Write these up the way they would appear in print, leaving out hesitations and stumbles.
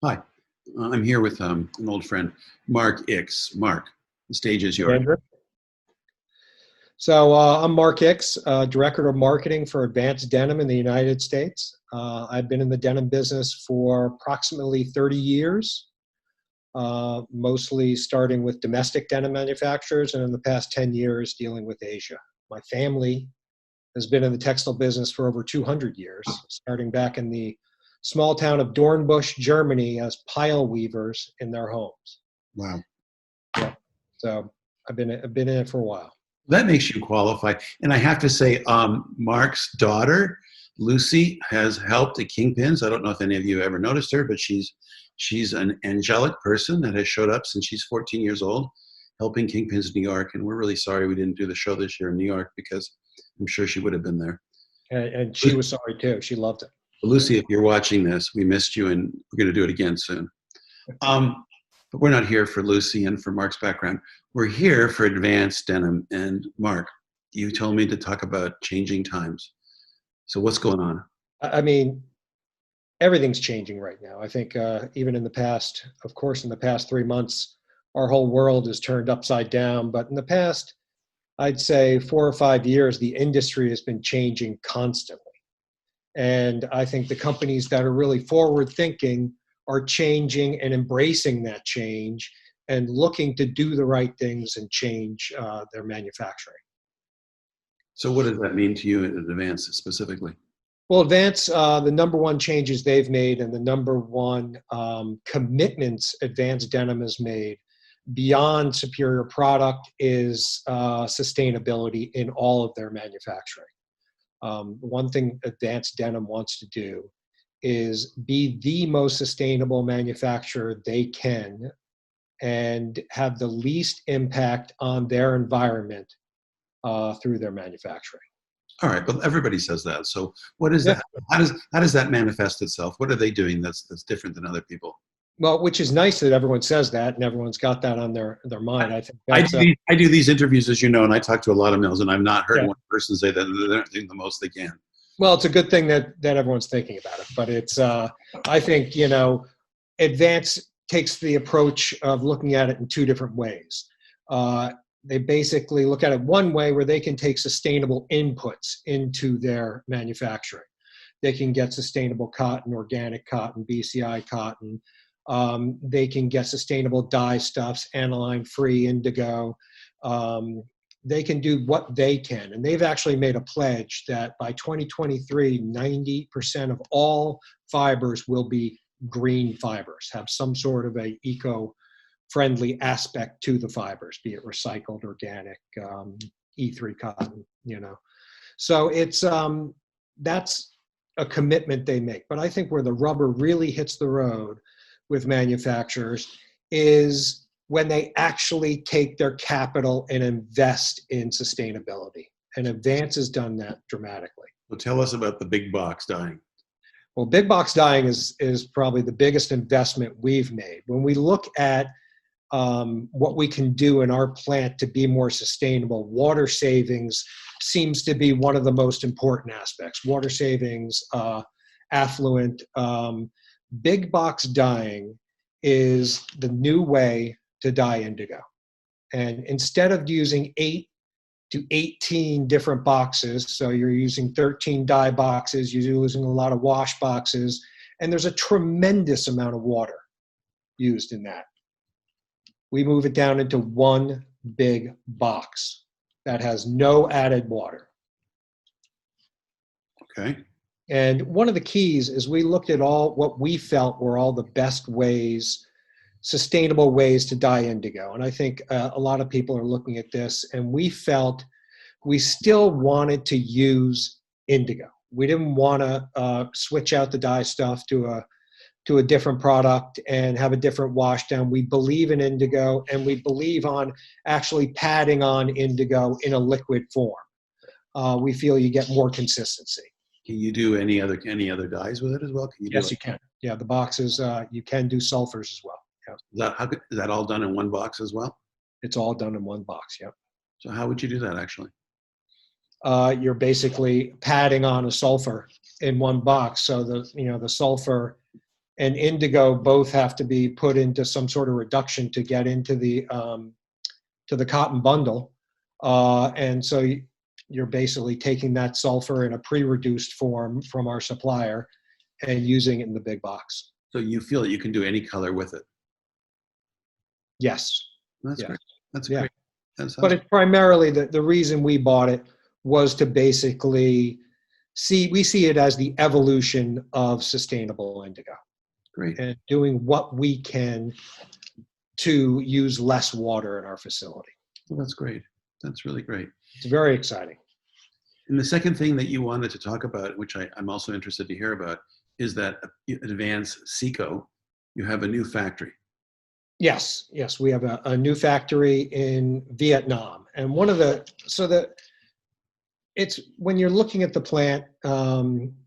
Hi, I'm here with an old friend, Mark Ix. Mark, the stage is yours. Andrew. I'm Mark Hicks, Director of Marketing for Advanced Denim in the United States. I've been in the denim business for approximately 30 years, mostly starting with domestic denim manufacturers, and in the past 10 years dealing with Asia. My family has been in the textile business for over 200 years, starting back in the small town of Dornbusch, Germany, as pile weavers in their homes. Wow, Yeah. So I've been in it for a while. that makes you qualify. And I have to say, Mark's daughter, Lucy, has helped at Kingpins. I don't know if any of you ever noticed her, but she's an angelic person that has showed up since she's 14 years old, helping Kingpins New York. And we're really sorry we didn't do the show this year in New York because I'm sure she would have been there. And she was sorry too. She loved it. Lucy, if you're watching this, we missed you, and we're going to do it again soon. But we're not here for Lucy and for Mark's background. We're here for Advanced Denim. And Mark, you told me to talk about changing times. So what's going on? I mean, everything's changing right now. I think even in the past, of course, in the past 3 months, our whole world is turned upside down. But in the past, I'd say 4 or 5 years, the industry has been changing constantly. And I think the companies that are really forward thinking are changing and embracing that change and looking to do the right things and change their manufacturing. So what does that mean to you at Advanced specifically? Well, Advance, the number one changes they've made and the number one commitments Advanced Denim has made beyond superior product is sustainability in all of their manufacturing. One thing Advanced Denim wants to do is be the most sustainable manufacturer they can and have the least impact on their environment through their manufacturing. All right, but everybody says that. So what is Yeah. that? How does that manifest itself? What are they doing that's different than other people? Well, which is nice that everyone says that and everyone's got that on their mind. I think I that's do, these, I do these interviews, as you know, and I talk to a lot of mills, and I've not heard yeah. one person say that they're doing the most they can. Well, it's a good thing that everyone's thinking about it, but it's I think Advance takes the approach of looking at it in two different ways. They basically look at it one way where they can take sustainable inputs into their manufacturing. They can get sustainable cotton, organic cotton, BCI cotton. They can get sustainable dye stuffs, aniline-free indigo. They can do what they can. And they've actually made a pledge that by 2023, 90% of all fibers will be green fibers, have some sort of a eco-friendly aspect to the fibers, be it recycled, organic, E3 cotton. So it's that's a commitment they make. But I think where the rubber really hits the road with manufacturers is when they actually take their capital and invest in sustainability. And Advance has done that dramatically. So tell us about the big box dyeing. Well, big box dyeing is probably the biggest investment we've made. When we look at what we can do in our plant to be more sustainable, water savings seems to be one of the most important aspects. Water savings, affluent, big box dyeing is the new way to dye indigo. And instead of using 8 to 18 different boxes, so you're using 13 dye boxes, you're using a lot of wash boxes, and there's a tremendous amount of water used in that. We move it down into one big box that has no added water. Okay. And one of the keys is we looked at all what we felt were all the best ways, sustainable ways to dye indigo. And I think a lot of people are looking at this, and we felt we still wanted to use indigo. We didn't want to switch out the dye stuff to a different product and have a different wash down. We believe in indigo, and we believe on actually padding on indigo in a liquid form. We feel you get more consistency. Can you do any other dyes with it as well? Can you Yes, do you can. Yeah, the boxes, you can do sulfurs as well. Yeah. is that all done in one box as well? It's all done in one box, yeah. So how would you do that actually? You're basically padding on a sulfur in one box. So the sulfur and indigo both have to be put into some sort of reduction to get into the cotton bundle. And so you're basically taking that sulfur in a pre-reduced form from our supplier and using it in the big box. So you feel that you can do any color with it? Yes. That's Yeah. great. That's Yeah. great. That sounds But it's primarily the reason we bought it was to basically we see it as the evolution of sustainable indigo great. and doing what we can to use less water in our facility. Well, that's great. That's really great. It's very exciting. And the second thing that you wanted to talk about, which I'm also interested to hear about, is that Advanced Seco, you have a new factory. Yes, we have a new factory in Vietnam. And it's when you're looking at the plant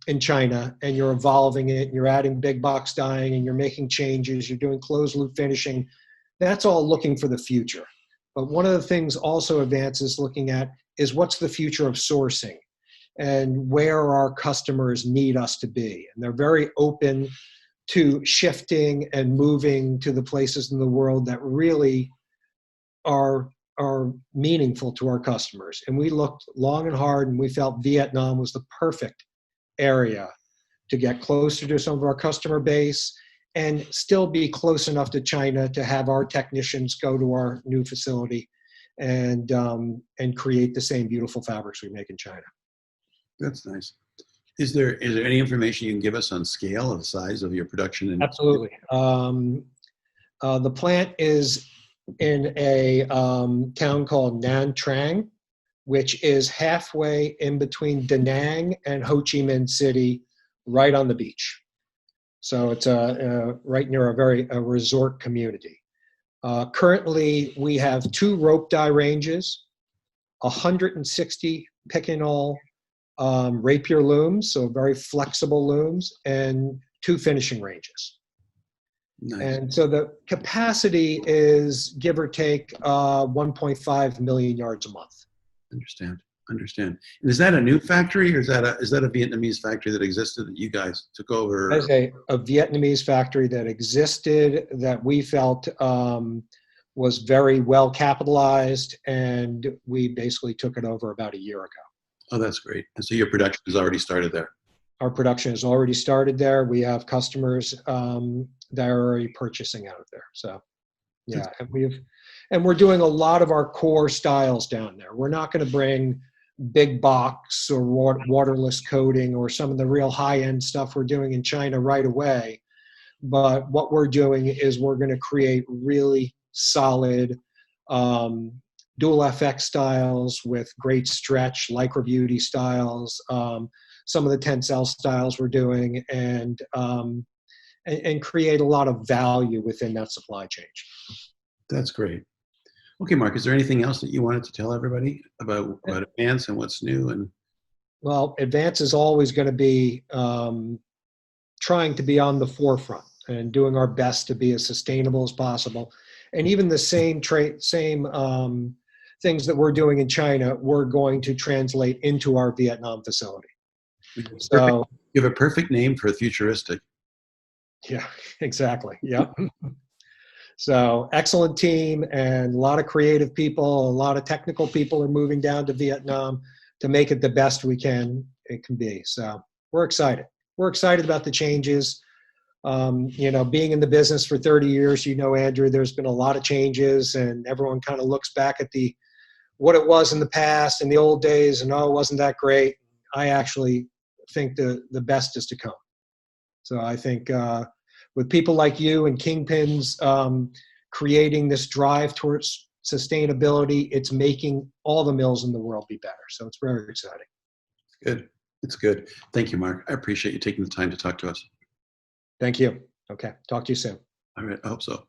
in China and you're evolving it, you're adding big box dyeing and you're making changes, you're doing closed loop finishing, that's all looking for the future. But one of the things also Advance is looking at is what's the future of sourcing and where our customers need us to be. And they're very open to shifting and moving to the places in the world that really are meaningful to our customers. And we looked long and hard and we felt Vietnam was the perfect area to get closer to some of our customer base and still be close enough to China to have our technicians go to our new facility and create the same beautiful fabrics we make in China. That's nice. Is there any information you can give us on scale of the size of your production? Absolutely. The plant is in a town called Nha Trang, which is halfway in between Da Nang and Ho Chi Minh City, right on the beach. So it's right near a resort community. Currently, we have 2 rope dye ranges, 160 pick and all rapier looms, so very flexible looms, and 2 finishing ranges. Nice. And so the capacity is, give or take, 1.5 million yards a month. Understand. And is that a new factory, or is that a Vietnamese factory that existed that you guys took over? As a Vietnamese factory that existed that we felt was very well capitalized, and we basically took it over about a year ago. Oh, that's great. And so your production has already started there. Our production has already started there. We have customers that are already purchasing out of there. So, yeah, and we're doing a lot of our core styles down there. We're not going to bring big box or waterless coating or some of the real high-end stuff we're doing in China right away. But what we're doing is we're going to create really solid dual FX styles with great stretch, Lycra Beauty styles, some of the Tencel styles we're doing, and create a lot of value within that supply chain. That's great. Okay, Mark, is there anything else that you wanted to tell everybody about Advance and what's new? And well, Advance is always going to be trying to be on the forefront and doing our best to be as sustainable as possible. And even the same things that we're doing in China, we're going to translate into our Vietnam facility. So you have a perfect name for futuristic. Yeah, exactly. Yep. So excellent team and a lot of creative people, a lot of technical people are moving down to Vietnam to make it the best it can be. So we're excited. We're excited about the changes. Being in the business for 30 years, Andrew, there's been a lot of changes and everyone kind of looks back at what it was in the past and the old days and, oh, wasn't that great? I actually think the best is to come. So I think with people like you and Kingpins creating this drive towards sustainability, it's making all the mills in the world be better. So it's very exciting. Good. It's good. Thank you, Mark. I appreciate you taking the time to talk to us. Thank you. Okay. Talk to you soon. All right. I hope so.